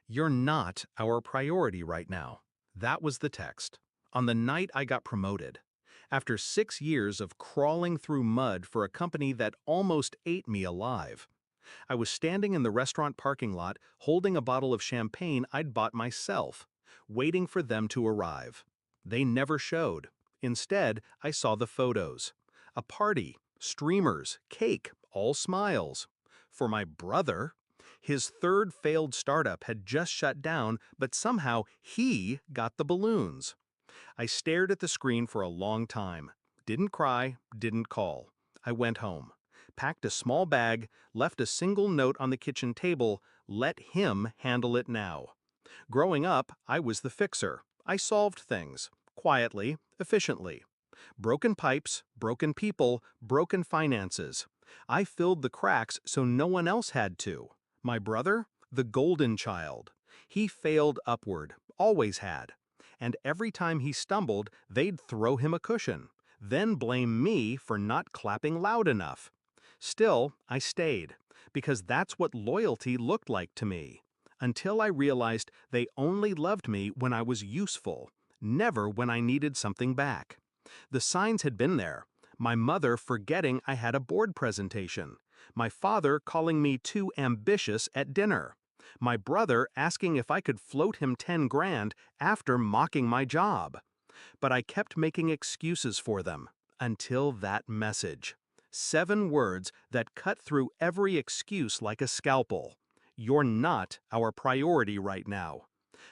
You're not our priority right now. That was the text. On the night I got promoted. After 6 years of crawling through mud for a company that almost ate me alive. I was standing in the restaurant parking lot holding a bottle of champagne I'd bought myself, waiting for them to arrive. They never showed. Instead, I saw the photos. A party, streamers, cake, all smiles. For my brother, his third failed startup had just shut down, but somehow he got the balloons. I stared at the screen for a long time. Didn't cry, didn't call. I went home, packed a small bag, left a single note on the kitchen table, let him handle it now. Growing up, I was the fixer. I solved things, quietly, efficiently. Broken pipes, broken people, broken finances. I filled the cracks so no one else had to. My brother? The golden child. He failed upward, always had. And every time he stumbled, they'd throw him a cushion, then blame me for not clapping loud enough. Still, I stayed, because that's what loyalty looked like to me. Until I realized they only loved me when I was useful, never when I needed something back. The signs had been there. My mother forgetting I had a board presentation. My father calling me too ambitious at dinner. My brother asking if I could float him 10 grand after mocking my job. But I kept making excuses for them, until that message. 7 words that cut through every excuse like a scalpel. You're not our priority right now.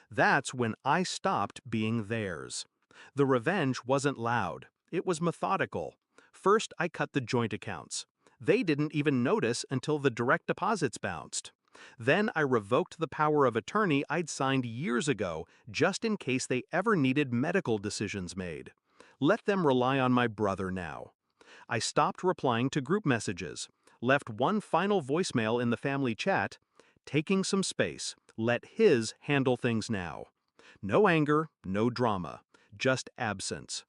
That's when I stopped being theirs. The revenge wasn't loud. It was methodical. First, I cut the joint accounts. They didn't even notice until the direct deposits bounced. Then I revoked the power of attorney I'd signed years ago, just in case they ever needed medical decisions made. Let them rely on my brother now. I stopped replying to group messages, left one final voicemail in the family chat, taking some space, let his handle things now. No anger, no drama, just absence.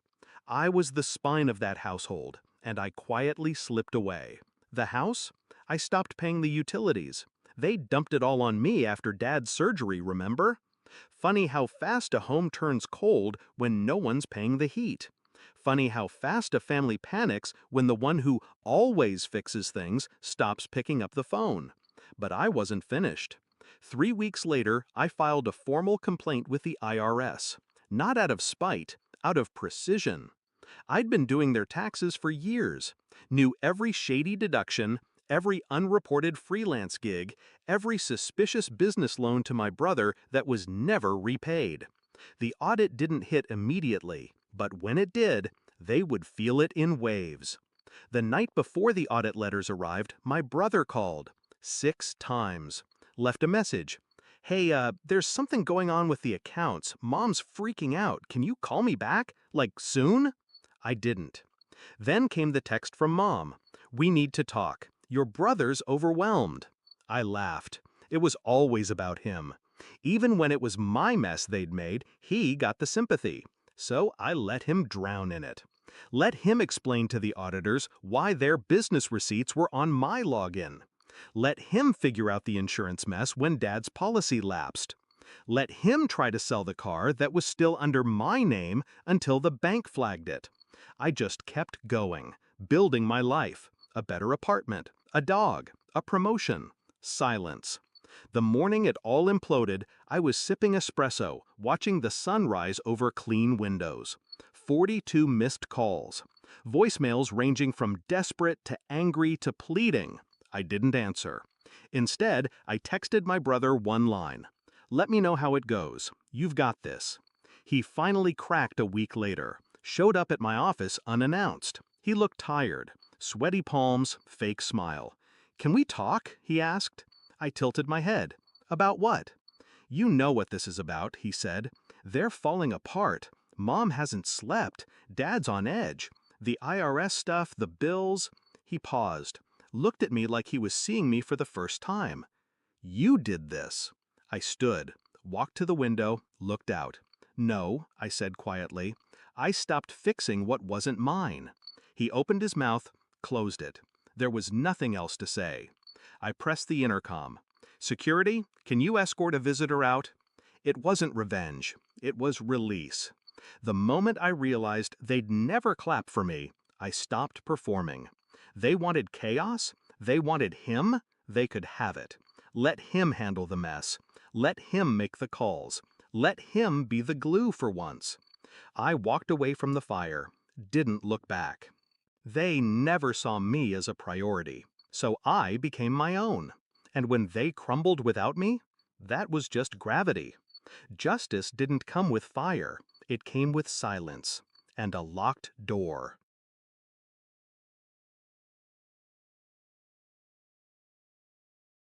I was the spine of that household, and I quietly slipped away. The house? I stopped paying the utilities. They dumped it all on me after Dad's surgery, remember? Funny how fast a home turns cold when no one's paying the heat. Funny how fast a family panics when the one who always fixes things stops picking up the phone. But I wasn't finished. 3 weeks later, I filed a formal complaint with the IRS. Not out of spite, out of precision. I'd been doing their taxes for years, knew every shady deduction, every unreported freelance gig, every suspicious business loan to my brother that was never repaid. The audit didn't hit immediately, but when it did, they would feel it in waves. The night before the audit letters arrived, my brother called. 6 times. Left a message. Hey, there's something going on with the accounts. Mom's freaking out. Can you call me back? Like, soon? I didn't. Then came the text from Mom. We need to talk. Your brother's overwhelmed. I laughed. It was always about him. Even when it was my mess they'd made, he got the sympathy. So I let him drown in it. Let him explain to the auditors why their business receipts were on my login. Let him figure out the insurance mess when Dad's policy lapsed. Let him try to sell the car that was still under my name until the bank flagged it. I just kept going, building my life. A better apartment, a dog, a promotion, silence. The morning it all imploded, I was sipping espresso, watching the sun rise over clean windows. 42 missed calls. Voicemails ranging from desperate to angry to pleading. I didn't answer. Instead, I texted my brother one line. Let me know how it goes. You've got this. He finally cracked a week later. Showed up at my office unannounced. He looked tired. Sweaty palms, fake smile. Can we talk? He asked. I tilted my head. About what? You know what this is about, he said. They're falling apart. Mom hasn't slept. Dad's on edge. The IRS stuff, the bills. He paused. Looked at me like he was seeing me for the first time. You did this. I stood, walked to the window, looked out. No, I said quietly. I stopped fixing what wasn't mine. He opened his mouth, closed it. There was nothing else to say. I pressed the intercom. Security, can you escort a visitor out? It wasn't revenge. It was release. The moment I realized they'd never clap for me, I stopped performing. They wanted chaos? They wanted him? They could have it. Let him handle the mess. Let him make the calls. Let him be the glue for once. I walked away from the fire, didn't look back. They never saw me as a priority, so I became my own. And when they crumbled without me, that was just gravity. Justice didn't come with fire, it came with silence and a locked door.